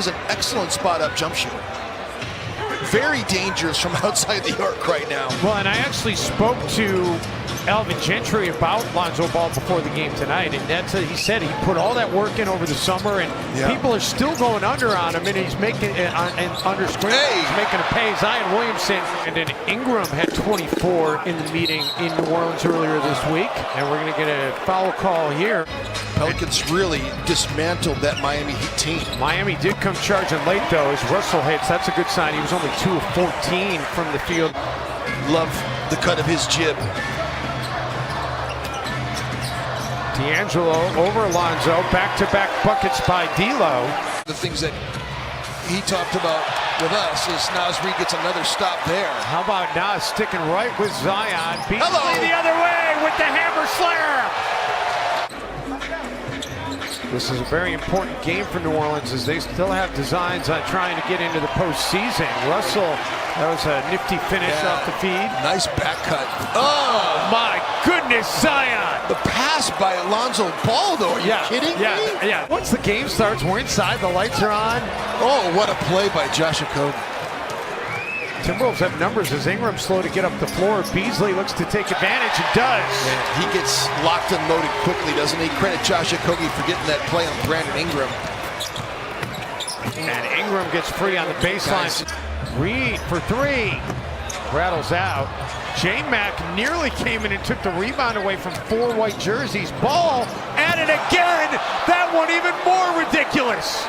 is an excellent spot-up jump shooter. Very dangerous from outside the arc right now. Well, and I actually spoke to Alvin Gentry about Lonzo Ball before the game tonight, and he said he put all that work in over the summer, and people are still going under on him, and he's making it under screen. He's making a pay. Zion Williamson and then Ingram had 24 in the meeting in New Orleans earlier this week, and we're going to get a foul call here. Pelicans really dismantled that Miami Heat team. Miami did come charging late, though, as Russell hits. That's a good sign. He was only 2 of 14 from the field. Love the cut of his jib. D'Angelo over Lonzo, back-to-back buckets by D'Lo. The things that he talked about with us is Nasri gets another stop there. How about Nas sticking right with Zion? Beasley the other way with the hammer slam. This is a very important game for New Orleans as they still have designs on trying to get into the postseason. Russell, that was a nifty finish off the feed. Nice back cut. Oh my goodness, Zion! The pass by Lonzo Ball, though. Are you kidding me? Yeah. Once the game starts, we're inside, the lights are on. Oh, what a play by Josh Okogie. Timberwolves have numbers as Ingram slow to get up the floor. Beasley looks to take advantage and does. Yeah, he gets locked and loaded quickly, doesn't he? Credit Josh Okogie for getting that play on Brandon Ingram. And Ingram gets free on the baseline. Reed for 3. Rattles out. J-Mac nearly came in and took the rebound away from 4 white jerseys. Ball at it again. That one even more ridiculous.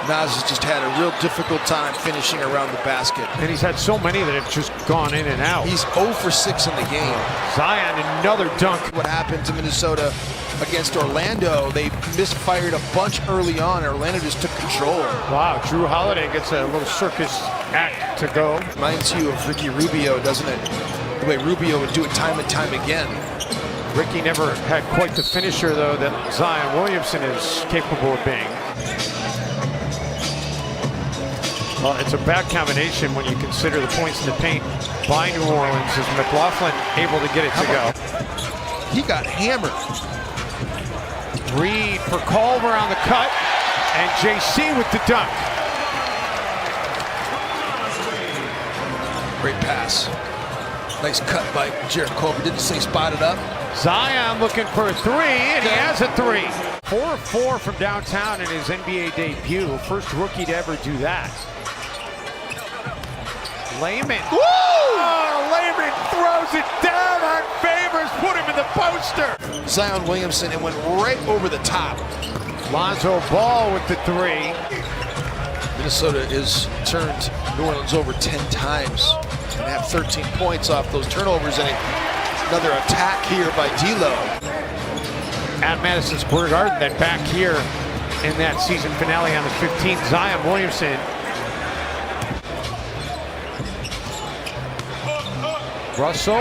Nas has just had a real difficult time finishing around the basket. And he's had so many that have just gone in and out. He's 0 for 6 in the game. Zion, another dunk. What happened to Minnesota against Orlando, they misfired a bunch early on. Orlando just took control. Wow, Drew Holiday gets a little circus act to go. Reminds you of Ricky Rubio, doesn't it? The way Rubio would do it time and time again. Ricky never had quite the finisher, though, that Zion Williamson is capable of being. Well, it's a bad combination when you consider the points in the paint by New Orleans as McLaughlin able to get it to go. He got hammered. Reed for Culver on the cut, and JC with the dunk. Great pass. Nice cut by Jared Culver. Didn't say spotted up. Zion looking for a 3, and he has a 3. 4 of 4 from downtown in his NBA debut. First rookie to ever do that. Layman. Woo! Oh, Layman throws it down on Favors, put him in the poster. Zion Williamson, it went right over the top. Lonzo Ball with the 3. Minnesota has turned New Orleans over 10 times and have 13 points off those turnovers, and another attack here by D'Lo. At Madison Square Garden, then back here in that season finale on the 15th, Zion Williamson. Russell.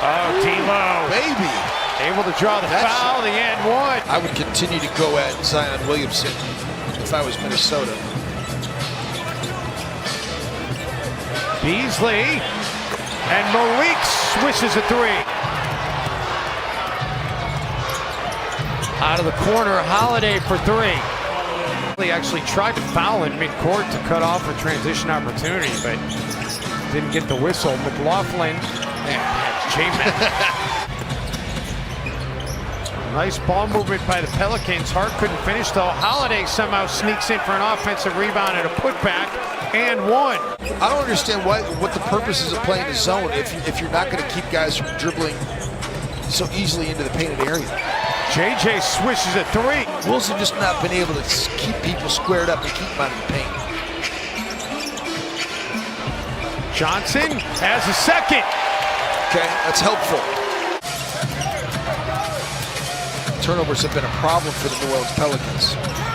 Oh, D'Lo. Baby. Able to draw the foul, the and 1. I would continue to go at Zion Williamson if I was Minnesota. Beasley. And Malik swishes a 3. Out of the corner, Holiday for 3. He actually tried to foul in midcourt to cut off a transition opportunity, but didn't get the whistle. McLaughlin and J-Mac. Nice ball movement by the Pelicans. Hart couldn't finish, though. Holiday somehow sneaks in for an offensive rebound and a putback, and 1. I don't understand what the purpose is of playing the zone if you're not going to keep guys from dribbling so easily into the painted area. JJ swishes a 3. Wolves have just not been able to keep people squared up and keep them out of the paint. Johnson has a second. Okay, that's helpful. Turnovers have been a problem for the New Orleans Pelicans,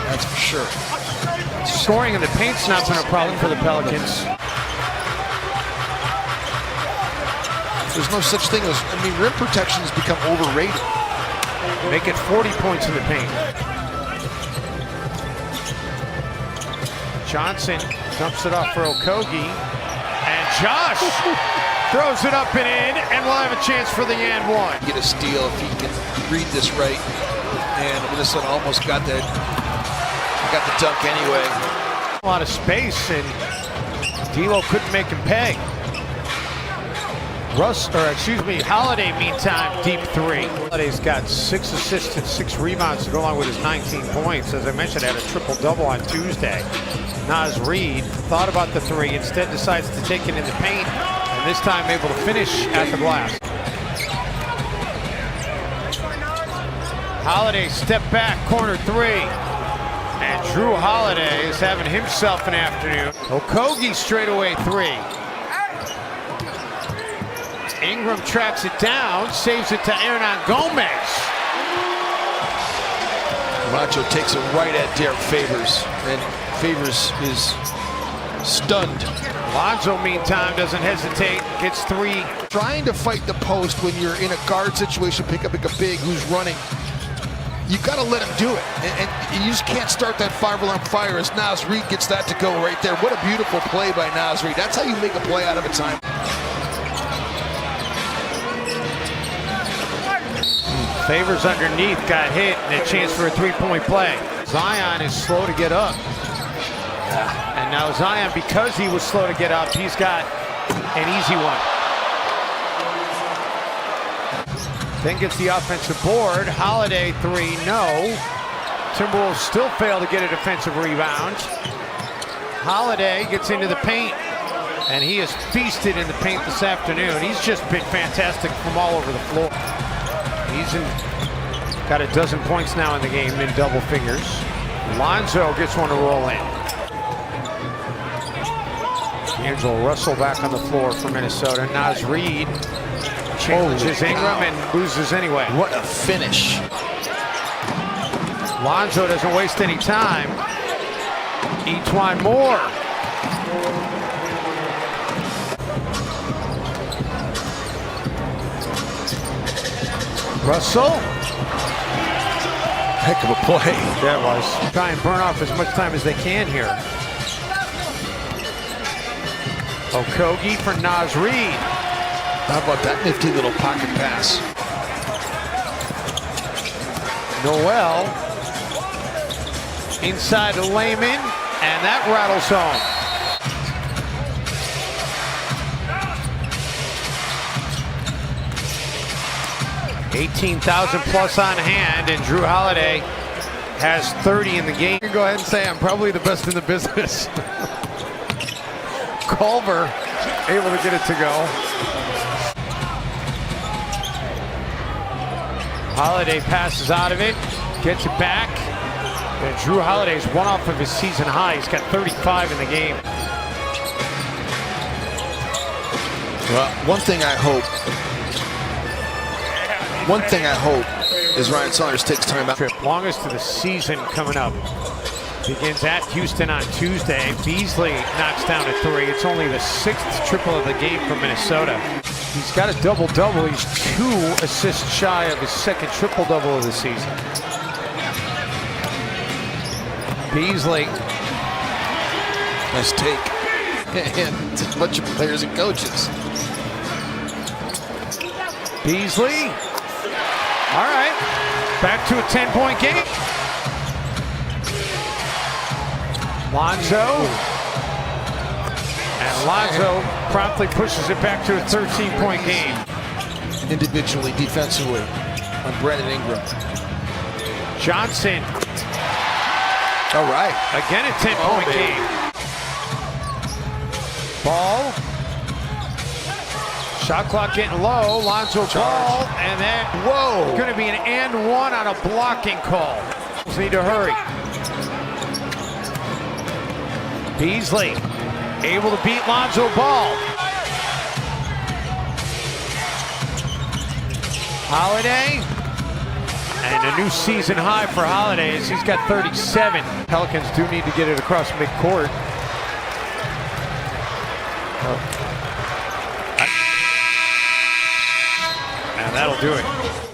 that's for sure. Scoring in the paint's not been a problem for the Pelicans. There's no such thing as, rim protection has become overrated. Make it 40 points in the paint. Johnson dumps it off for Okogie. And Josh throws it up and in, and we'll have a chance for the and 1. Get a steal if he can read this right. And Minnesota almost got that Got the dunk anyway. A lot of space, and D'Lo couldn't make him pay. Holiday, meantime, deep three. Holiday's got 6 assists and 6 rebounds to go along with his 19 points. As I mentioned, had a triple-double on Tuesday. Naz Reid thought about the three, instead decides to take it in the paint, and this time able to finish at the glass. Holiday step back, corner three. And Drew Holiday is having himself an afternoon. Okogie straightaway three. Ingram tracks it down, saves it to Hernan Gomez. Macho takes it right at Derek Favors, and Favors is stunned. Lonzo, meantime, doesn't hesitate, gets three. Trying to fight the post when you're in a guard situation, pick up a big who's running. You got to let him do it, and you just can't start that 5-alarm fire as Naz Reid gets that to go right there. What a beautiful play by Naz Reid. That's how you make a play out of a time. Favors underneath, got hit, and a chance for a three-point play. Zion is slow to get up. And now Zion, because he was slow to get up, he's got an easy one. Then gets the offensive board. Holiday three, no. Timberwolves still fail to get a defensive rebound. Holiday gets into the paint, and he has feasted in the paint this afternoon. He's just been fantastic from all over the floor. He's got a dozen points now in the game in double figures. Lonzo gets one to roll in. D'Angelo Russell back on the floor for Minnesota. Naz Reid challenges Ingram and loses anyway. What a finish. Lonzo doesn't waste any time. Etwan Moore. Russell. Heck of a play. That was. Try and burn off as much time as they can here. Okogie for Naz Reid. How about that nifty little pocket pass? Noel inside to Layman, and that rattles home. 18,000 plus on hand, and Drew Holiday has 30 in the game. Go ahead and say I'm probably the best in the business. Culver able to get it to go. Holiday passes out of it, gets it back. And Drew Holiday's one off of his season high. He's got 35 in the game. Well, one thing I hope is Ryan Saunders takes time out. Longest of the season coming up. Begins at Houston on Tuesday. Beasley knocks down a three. It's only the 6th triple of the game for Minnesota. He's got a double-double. He's 2 assists shy of his 2nd triple-double of the season. Beasley. Nice take. And a bunch of players and coaches. Beasley. All right. Back to a 10-point game. Lonzo. And Lonzo promptly pushes it back to a 13-point game. Individually, defensively, on Brandon Ingram. Johnson. All right. Again a 10-point game. Ball. Shot clock getting low. Lonzo ball. And then, whoa. Going to be an and one on a blocking call. Need to hurry. Beasley able to beat Lonzo Ball. Holiday. And a new season high for Holiday as he's got 37. Pelicans do need to get it across midcourt. And that'll do it.